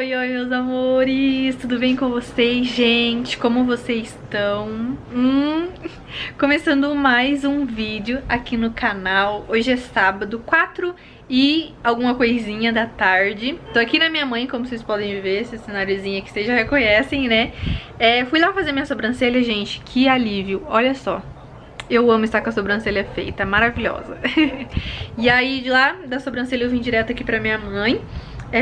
Oi, oi, meus amores, tudo bem com vocês, gente? Como vocês estão? Começando mais um vídeo aqui no canal. Hoje é sábado, 4 e alguma coisinha da tarde. Tô aqui na minha mãe, como vocês podem ver, esse cenáriozinho aqui vocês já reconhecem, né? Fui lá fazer minha sobrancelha, gente, que alívio, olha só. Eu amo estar com a sobrancelha feita, maravilhosa. E aí, de lá da sobrancelha eu vim direto aqui pra minha mãe.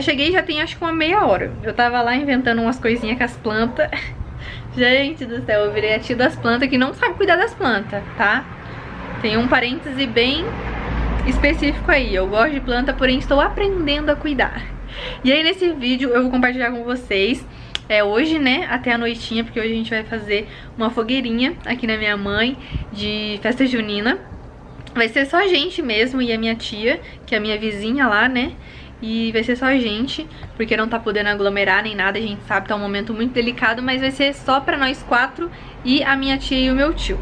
Cheguei já tem acho que uma meia hora. Eu tava lá inventando umas coisinhas com as plantas. Gente do céu, eu virei a tia das plantas que não sabe cuidar das plantas, tá? Tem um parêntese bem específico aí. Eu gosto de planta, porém estou aprendendo a cuidar. E aí nesse vídeo eu vou compartilhar com vocês hoje, né, até a noitinha, porque hoje a gente vai fazer uma fogueirinha aqui na minha mãe de festa junina. Vai ser só a gente mesmo e a minha tia, que é a minha vizinha lá, né? E vai ser só a gente, porque não tá podendo aglomerar nem nada, a gente sabe, tá um momento muito delicado, mas vai ser só pra nós quatro e a minha tia e o meu tio.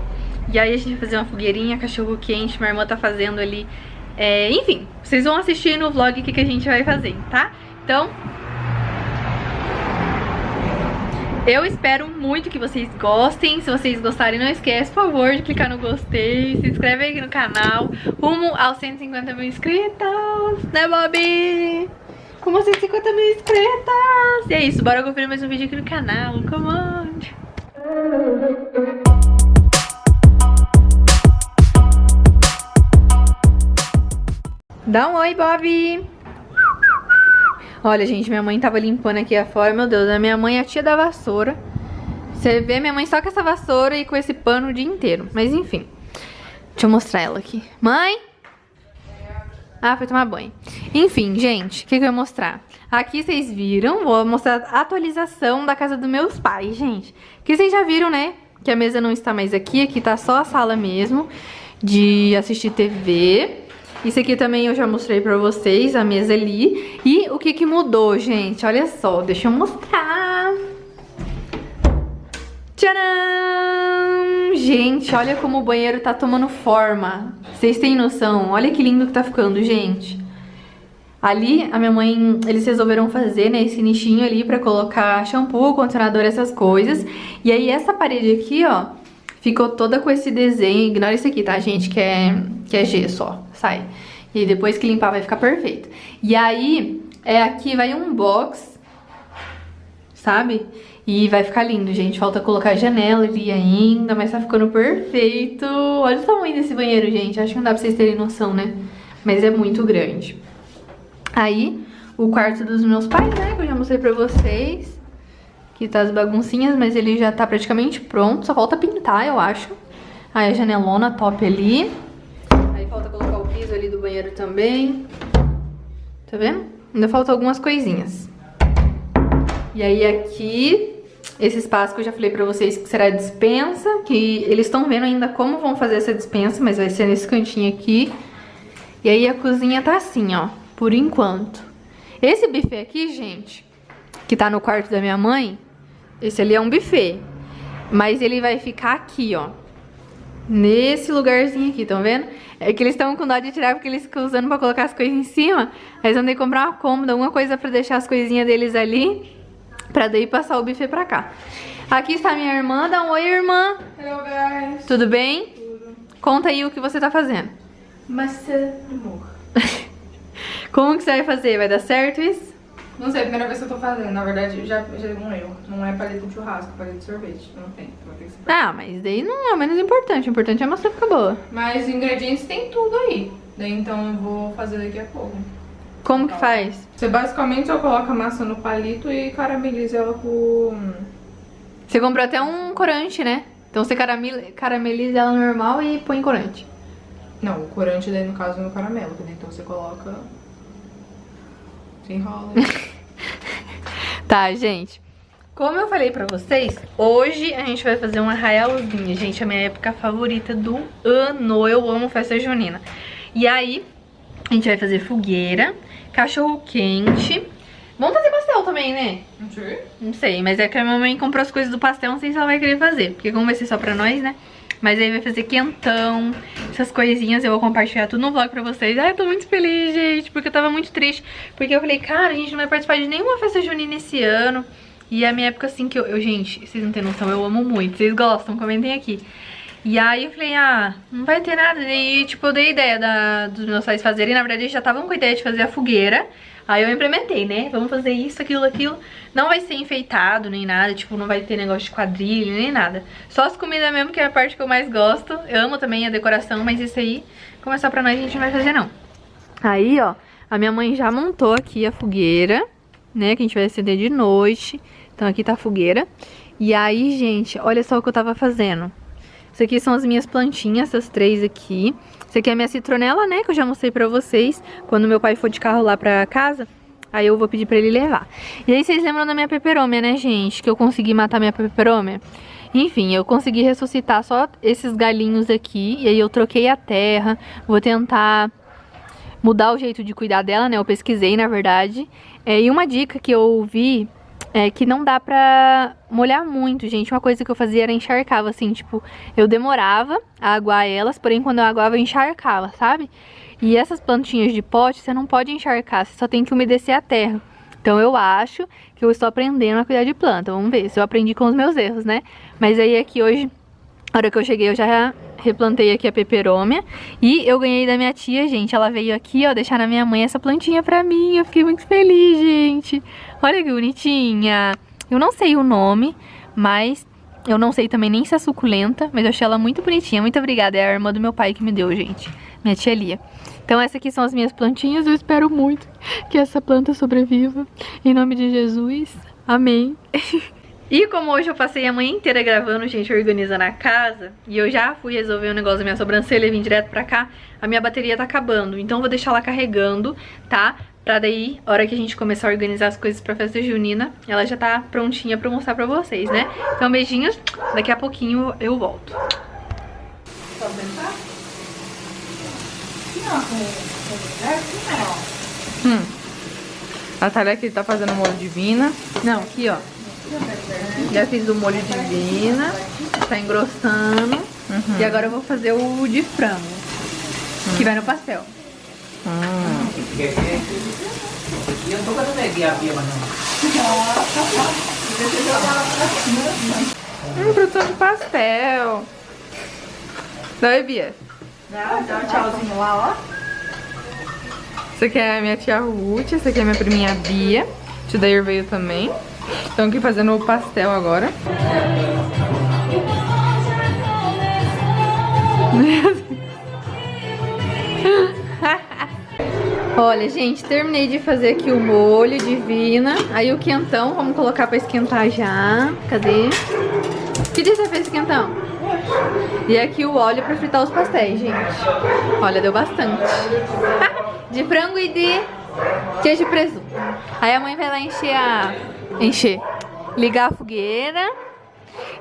E aí a gente vai fazer uma fogueirinha, cachorro quente, minha irmã tá fazendo ali, enfim, vocês vão assistir no vlog o que a gente vai fazer, tá? Então, eu espero muito que vocês gostem. Se vocês gostarem, não esquece, por favor, de clicar no gostei. Se inscreve aqui no canal. Rumo aos 150 mil inscritos, né, Bob? Como 150 mil inscritos. E é isso, bora conferir mais um vídeo aqui no canal. Come on. Dá um oi, Bob. Olha, gente, minha mãe tava limpando aqui afora. Meu Deus, a minha mãe é a tia da vassoura. Você vê minha mãe só com essa vassoura e com esse pano o dia inteiro. Mas enfim, deixa eu mostrar ela aqui. Mãe? Ah, foi tomar banho. Enfim, gente, o que eu ia mostrar? Aqui vocês viram, vou mostrar a atualização da casa dos meus pais, gente. Que vocês já viram, né? Que a mesa não está mais aqui. Aqui tá só a sala mesmo de assistir TV. Isso aqui também eu já mostrei pra vocês, a mesa ali. E o que mudou, gente? Olha só, deixa eu mostrar. Tcharam! Gente, olha como o banheiro tá tomando forma. Vocês têm noção? Olha que lindo que tá ficando, gente. Ali, a minha mãe, eles resolveram fazer, né, esse nichinho ali pra colocar shampoo, condicionador, essas coisas. E aí essa parede aqui, ó, ficou toda com esse desenho. Ignora isso aqui, tá, gente? Que é gesso, ó. Sai. E depois que limpar vai ficar perfeito. E aí, aqui vai um box, sabe? E vai ficar lindo, gente. Falta colocar a janela ali ainda, mas tá ficando perfeito. Olha o tamanho desse banheiro, gente. Acho que não dá pra vocês terem noção, né? Mas é muito grande. Aí, o quarto dos meus pais, né? Que eu já mostrei pra vocês. Aqui tá as baguncinhas, mas ele já tá praticamente pronto. Só falta pintar, eu acho. Aí a janelona top ali. Aí falta colocar o piso ali do banheiro também. Tá vendo? Ainda faltam algumas coisinhas. E aí aqui, esse espaço que eu já falei pra vocês que será a despensa. Que eles estão vendo ainda como vão fazer essa despensa, mas vai ser nesse cantinho aqui. E aí a cozinha tá assim, ó, por enquanto. Esse buffet aqui, gente, que tá no quarto da minha mãe, esse ali é um buffet. Mas ele vai ficar aqui, ó, nesse lugarzinho aqui, estão vendo? É que eles estão com dó de tirar porque eles ficam usando pra colocar as coisas em cima. Eles vão ter que comprar uma cômoda, alguma coisa pra deixar as coisinhas deles ali, pra daí passar o buffet pra cá. Aqui está minha irmã, dá um oi, irmã. Hello, guys. Tudo bem? Tudo. Conta aí o que você tá fazendo. Maçã de morro. Como que você vai fazer? Vai dar certo isso? Não sei, a primeira vez que eu tô fazendo. Na verdade, já deu um erro. Não é paleta de churrasco, é paleta de sorvete. Não tem. Vai ter que ser. Ah, mas daí não é o menos importante. O importante é a maçã ficar boa. Mas os ingredientes tem tudo aí. Daí então eu vou fazer daqui a pouco. Como que faz? Você basicamente só coloca a maçã no palito e carameliza ela com... Você comprou até um corante, né? Então você carameliza ela normal e põe corante. Não, o corante daí no caso é no caramelo. Então você coloca... Você enrola. Tá, gente. Como eu falei pra vocês, hoje a gente vai fazer um arraialzinho. Gente, é a minha época favorita do ano. Eu amo festa junina. E aí, a gente vai fazer fogueira, cachorro quente. Vamos fazer pastel também. também, né? Não sei. Não sei, mas é que a minha mãe comprou as coisas do pastel, não sei se ela vai querer fazer. Porque como vai ser só pra nós, né? Mas aí vai fazer quentão, essas coisinhas, eu vou compartilhar tudo no vlog pra vocês. Ai, eu tô muito feliz, gente, porque eu tava muito triste. Porque eu falei, cara, a gente não vai participar de nenhuma festa junina esse ano. E é a minha época assim que gente, vocês não têm noção, eu amo muito. Vocês gostam, comentem aqui. E aí eu falei, não vai ter nada. E tipo, eu dei ideia dos meus pais fazerem. Na verdade, eles já estavam com a ideia de fazer a fogueira. Aí eu implementei, né? Vamos fazer isso, aquilo. Não vai ser enfeitado nem nada, tipo, não vai ter negócio de quadrilha nem nada. Só as comidas mesmo, que é a parte que eu mais gosto. Eu amo também a decoração, mas isso aí, como é só pra nós, a gente não vai fazer não. Aí, ó, a minha mãe já montou aqui a fogueira, né? Que a gente vai acender de noite. Então aqui tá a fogueira. E aí, gente, olha só o que eu tava fazendo. Isso aqui são as minhas plantinhas, essas 3 aqui. Isso aqui é a minha citronela, né, que eu já mostrei pra vocês. Quando meu pai for de carro lá pra casa, aí eu vou pedir pra ele levar. E aí vocês lembram da minha peperômia, né, gente? Que eu consegui matar minha peperômia? Enfim, eu consegui ressuscitar só esses galinhos aqui. E aí eu troquei a terra. Vou tentar mudar o jeito de cuidar dela, né? Eu pesquisei, na verdade. E uma dica que eu vi... que não dá pra molhar muito, gente. Uma coisa que eu fazia era encharcava, assim, tipo, eu demorava a aguar elas, porém quando eu aguava eu encharcava, sabe? E essas plantinhas de pote, você não pode encharcar, você só tem que umedecer a terra. Então eu acho que eu estou aprendendo a cuidar de planta, vamos ver se eu aprendi com os meus erros, né? Mas aí aqui hoje, na hora que eu cheguei, eu já replantei aqui a peperômia. E eu ganhei da minha tia, gente. Ela veio aqui, ó, deixar na minha mãe essa plantinha pra mim. Eu fiquei muito feliz, gente. Olha que bonitinha. Eu não sei o nome, mas eu não sei também nem se é suculenta. Mas eu achei ela muito bonitinha. Muito obrigada. É a irmã do meu pai que me deu, gente. Minha tia Lia. Então essas aqui são as minhas plantinhas. Eu espero muito que essa planta sobreviva. Em nome de Jesus. Amém. E como hoje eu passei a manhã inteira gravando, gente, organizando a casa, e eu já fui resolver um negócio da minha sobrancelha e vim direto pra cá, a minha bateria tá acabando. Então eu vou deixar ela carregando, tá? Pra daí, a hora que a gente começar a organizar as coisas pra festa junina, ela já tá prontinha pra mostrar pra vocês, né? Então beijinhos, daqui a pouquinho eu volto. Pode sentar? Não, A Thalia aqui tá fazendo molho divina. Não, aqui ó. Já fiz o molho divina, tá engrossando. E agora eu vou fazer o de frango, que vai no pastel. Produção de pastel. Oi, Bia. dá um tchauzinho lá, ó. Essa aqui é a minha tia Ruth, essa aqui é a minha priminha Bia. Tia Dair veio também. Estão aqui fazendo o pastel agora. Olha, gente, terminei de fazer aqui o molho divina. Aí o quentão, vamos colocar pra esquentar já. Cadê? Que dia você fez esse quentão? E aqui o óleo pra fritar os pastéis, gente. Olha, deu bastante. De frango e de queijo e presunto. Aí a mãe vai lá ligar a fogueira.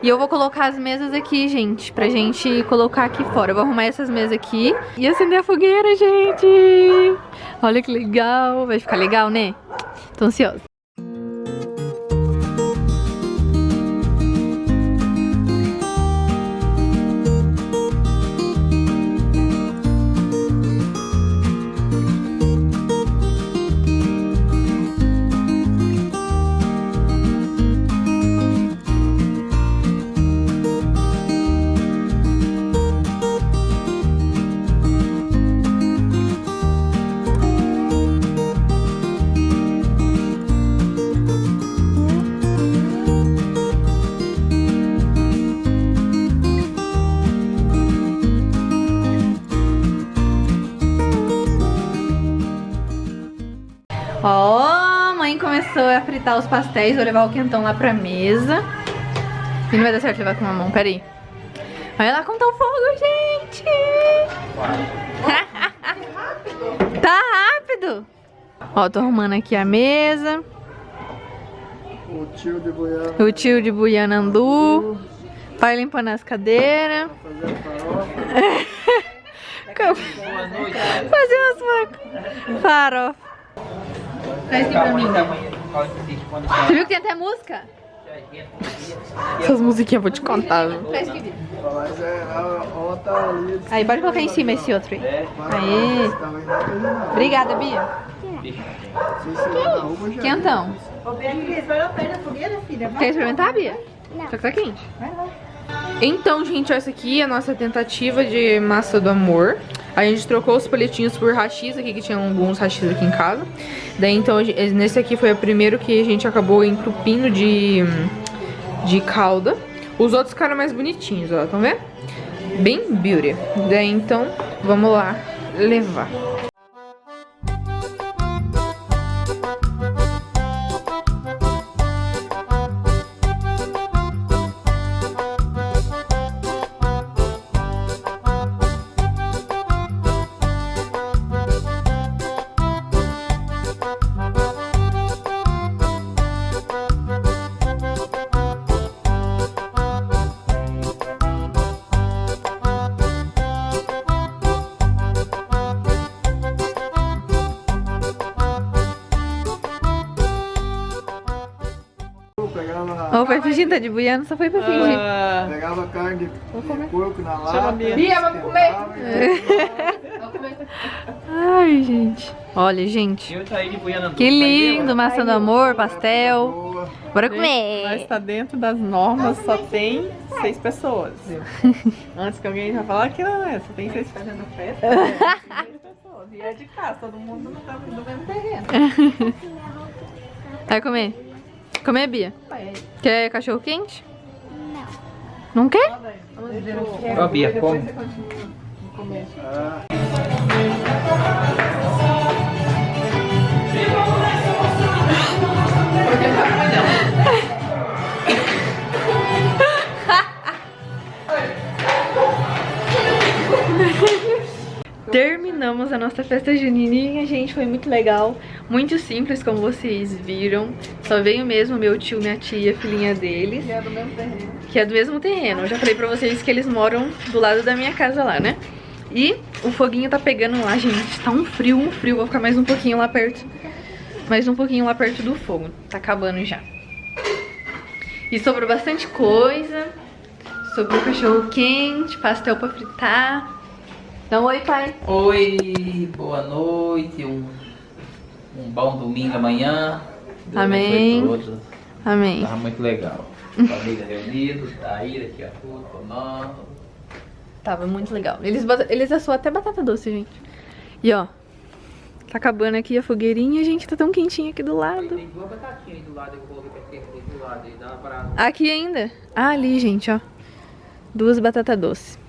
E eu vou colocar as mesas aqui, gente, pra gente colocar aqui fora. Eu vou arrumar essas mesas aqui e acender a fogueira, gente. Olha que legal. Vai ficar legal, né? Tô ansiosa. Ó, a mãe começou a fritar os pastéis. Vou levar o quentão lá pra mesa. E não vai dar certo levar com uma mão, peraí. Olha lá como tá o fogo, gente. Tá rápido. Ó, tô arrumando aqui a mesa. O tio de Buiana. O tio de Buianandu. Pai limpando as cadeiras. Fazendo farofa. Fazer umas farofa. Traz aqui pra mim. Você viu que tem até música? Essas musiquinhas eu vou te contar, viu? Mas ó, tá ali. Aí, pode colocar em cima esse outro aí. Aí. Obrigada, Bia. Quentão. Quer experimentar, Bia? Só que tá quente. Então, gente, essa aqui é a nossa tentativa de massa do amor. A gente trocou os palitinhos por hashis aqui, que tinha alguns hashis aqui em casa. Daí, então, nesse aqui foi o primeiro que a gente acabou entupindo de calda. Os outros ficaram mais bonitinhos, ó, estão vendo? Bem beauty. Daí, então, vamos lá levar. Ó, foi fingindo, tá de buiano, só foi pra fingir. Pegava carne de porco na lata. Bia, vamos comer. Ai, gente. Olha, gente. Que lindo, maçã do amor, pastel. Bora comer. Mas tá dentro das normas, só tem 6 pessoas. Antes que alguém já falar que não é, só tem 6 fazendo festa. 6 pessoas. E é de casa, todo mundo não tá no mesmo terreno. Vai comer. Comer, Bia? Quer cachorro quente? Não. Não quer? Ó, Bia, come. Terminamos a nossa festa junininha, gente, foi muito legal. Muito simples, como vocês viram. Só veio mesmo meu tio, minha tia, filhinha deles. Que é do mesmo terreno. Que é do mesmo terreno. Eu já falei pra vocês que eles moram do lado da minha casa lá, né? E o foguinho tá pegando lá, gente. Tá um frio. Vou ficar mais um pouquinho lá perto. Mais um pouquinho lá perto do fogo. Tá acabando já. E sobrou bastante coisa. Sobrou cachorro quente, pastel pra fritar. Dá um oi, pai. Oi, boa noite, um bom domingo amanhã. Deus Amém. abençoe todos. Amém. Tava muito legal. Família reunida, Taíra, Tia Ruth, Romano. Tava muito legal. Eles assou até batata doce, gente. E ó, tá acabando aqui a fogueirinha, gente. Tá tão quentinho aqui do lado. Tem 2 batatinhas aí do lado, eu coloquei pra aqui do lado aí, dá pra... Aqui ainda? Ah, ali, gente, ó. 2 batatas doces.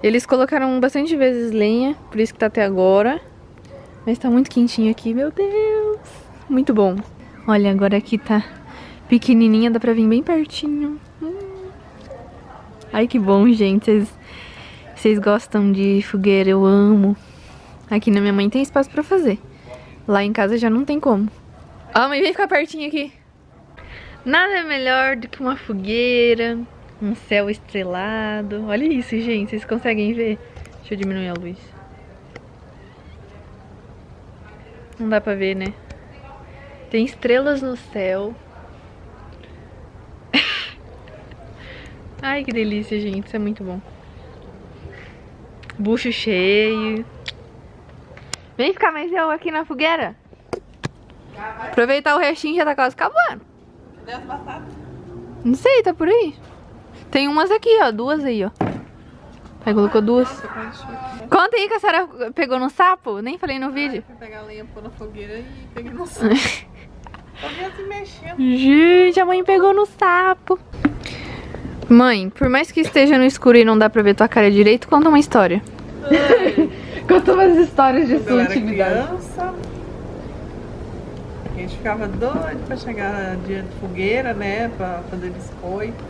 Eles colocaram bastante vezes lenha, por isso que tá até agora. Mas tá muito quentinho aqui, meu Deus. Muito bom. Olha, agora aqui tá pequenininha, dá pra vir bem pertinho. Ai, que bom, gente. Vocês gostam de fogueira, eu amo. Aqui na minha mãe tem espaço pra fazer. Lá em casa já não tem como. Ó, mãe, vem ficar pertinho aqui. Nada é melhor do que uma fogueira, um céu estrelado. Olha isso, gente. Vocês conseguem ver? Deixa eu diminuir a luz. Não dá pra ver, né? Tem estrelas no céu. Ai, que delícia, gente. Isso é muito bom. Bucho cheio. Vem ficar mais eu aqui na fogueira. Aproveitar o restinho, já tá quase acabando. Cadê as batatas? Não sei, tá por aí. Tem umas aqui, ó. 2 aí, ó. Aí colocou 2. Conta aí que a senhora pegou no sapo. Nem falei no vídeo. Fui pegar a lenha, pôr na fogueira e peguei no sapo. Tô vendo se mexendo. Gente, a mãe pegou no sapo. Mãe, por mais que esteja no escuro e não dá pra ver tua cara direito, conta uma história. Conta umas histórias de Quando eu sua era intimidade. criança, a gente ficava doido pra chegar dia de fogueira, né? Pra fazer biscoito,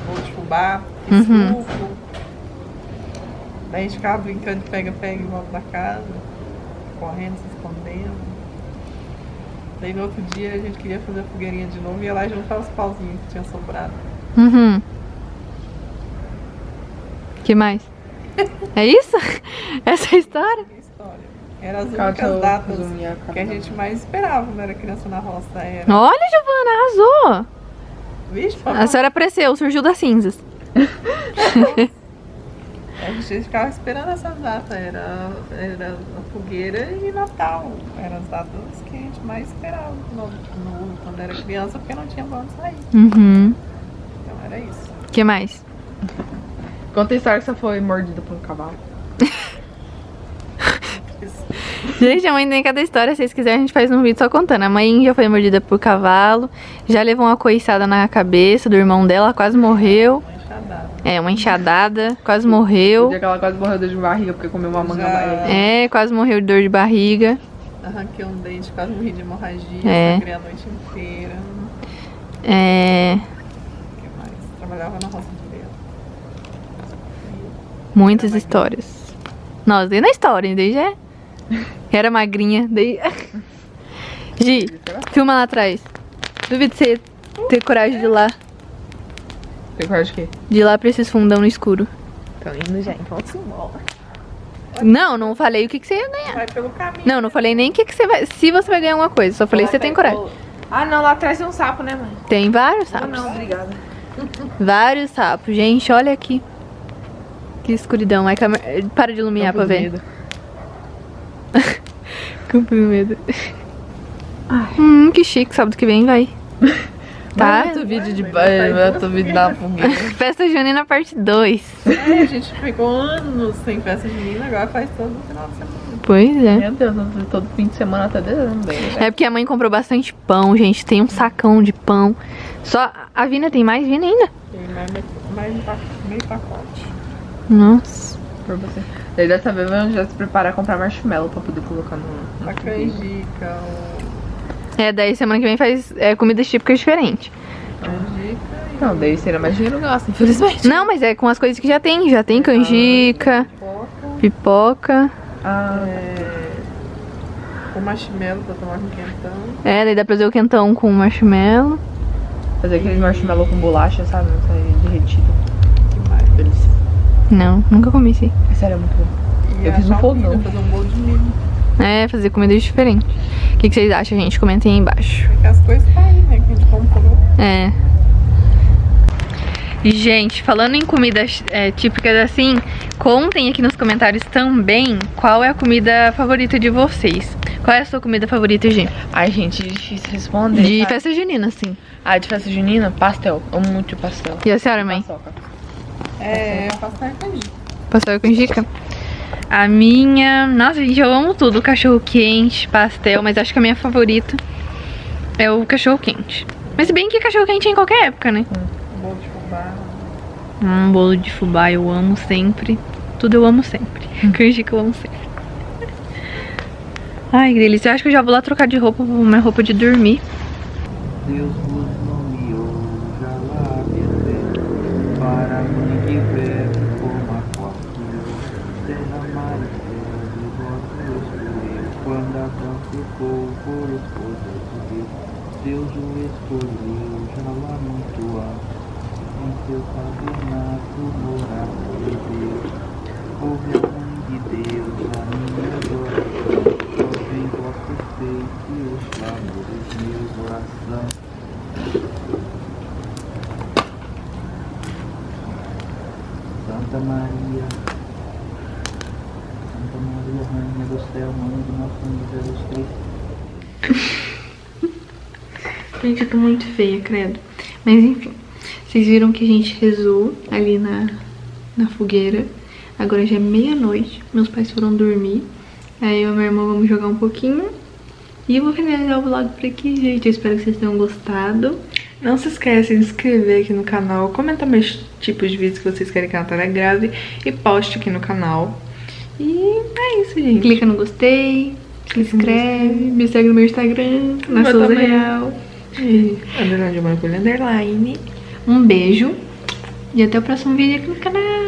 bolo de fubá, suco. Daí a gente ficava brincando de pega-pega em volta da casa, correndo, se escondendo. Daí no outro dia a gente queria fazer a fogueirinha de novo e ia lá e juntar os pauzinhos que tinham sobrado. Que mais? É isso? Essa é a história? Que história. Eram as Cara, únicas eu datas resumi a cara que a da- gente mais esperava quando era criança na roça. Era. Olha, Giovana, arrasou. Vixe, A papai. senhora apareceu, surgiu das cinzas. A gente ficava esperando essas datas. Era a fogueira e Natal. Eram as datas que a gente mais esperava quando era criança, porque não tinha pra onde sair. Uhum. Então era isso. O que mais? Conta a história que você foi mordida por um cavalo. Gente, a mãe tem cada história. Se vocês quiserem, a gente faz um vídeo só contando. A mãe já foi mordida por cavalo, já levou uma coiçada na cabeça do irmão dela, quase morreu. Uma enxadada. É, uma enxadada, quase O morreu. dia que ela quase morreu de barriga porque comeu uma manga Já. baiana. É, quase morreu de dor de barriga. Arranquei um dente, quase morri de hemorragia. É. Sangrei a noite inteira. É, O que mais? Trabalhava na roça de vela. muitas histórias. Nossa, daí na história, daí já é. Era magrinha, daí... Gi, filma lá atrás. Duvido você ter coragem de ir lá. Tem coragem de quê? De ir lá pra esses fundão no escuro. Estão indo já, então se embora. Não, não falei o que você ia ganhar. Vai pelo caminho. Não, não falei nem o que você vai... Se você vai ganhar alguma coisa, só falei se você tem coragem. Ah, não, lá atrás tem um sapo, né, mãe? Tem vários sapos. Não, obrigada. Vários sapos. Gente, olha aqui. Que escuridão. Ai, para de iluminar pra ver. Campo do medo. Que chique. Sábado que vem vai. Tá? Outro vídeo de outro vídeo da fogueira. Festa junina parte 2. É, a gente ficou anos sem festa junina, agora faz todo final de semana. Pois é. Meu Deus, todo fim de semana até dezembro. É porque a mãe comprou bastante pão, gente. Tem um sacão de pão. Só a Vina tem mais? Vina ainda? Tem meio pacote. Nossa. Por você. Daí dessa vez vamos já se preparar a comprar marshmallow pra poder colocar no A canjica, É, daí semana que vem faz comidas típicas diferentes. Não, daí seria mais dinheiro gasto, infelizmente. Não, mas é com as coisas que já tem. Já tem canjica, pipoca. Ah, o marshmallow pra tomar com quentão. É, daí dá pra fazer o quentão com marshmallow. fazer aqueles marshmallow com bolacha, sabe? Não sai derretido. Que mais? Delícia. Não, nunca comi isso aí. Sério, é muito bom. E Eu fiz um achar fogão. milho, fazer um bolo de milho. É, fazer comidas diferentes. O que vocês acham, gente? Comentem aí embaixo. Porque as coisas tá aí, né? Que a gente comprou. É. E, gente, falando em comidas típicas assim, contem aqui nos comentários também qual é a comida favorita de vocês. Qual é a sua comida favorita, gente? Ai, gente, difícil responder. De sabe? festa junina, sim. Ah, de festa junina? Pastel. Amo muito pastel. E a senhora, mãe? Paçoca. É, pastel com canjica. Pastel com canjica? A minha... Nossa, gente, eu amo tudo. Cachorro quente, pastel, mas acho que a minha favorita é o cachorro quente. Mas se bem que cachorro quente é em qualquer época, né? Bolo de fubá. Bolo de fubá eu amo sempre. Tudo eu amo sempre. Canjica eu amo sempre. Ai, que delícia. Eu acho que eu já vou lá trocar de roupa, vou minha roupa de dormir. Deus vos nomeou já lá descer, para a mãe que bebe como a coatura, derramar o céu de vosso escolher, quando Adão ficou por esposa de Deus, Deus o escolheu já lá muito alto, em seu tabernáculo morava de Deus, ouve a mãe de Deus, a minha adoração, só vem vosso peito e os clamores meus oração. Santa Maria, Rainha do Céu, Mãe do nosso Senhor Jesus Cristo. Gente, eu tô muito feia, credo. Mas enfim, vocês viram que a gente rezou ali na fogueira. Agora já é meia-noite, meus pais foram dormir. Aí eu e minha irmã vamos jogar um pouquinho. E eu vou finalizar o vlog por aqui, gente. Eu espero que vocês tenham gostado. Não se esqueça de se inscrever aqui no canal, comenta mais tipos de vídeos que vocês querem que a Natália grave e poste aqui no canal. E é isso, gente. Clica no gostei, se inscreve, me segue no meu Instagram, na Meu Souza também. Real. Underline, underline. Um beijo e até o próximo vídeo aqui no canal.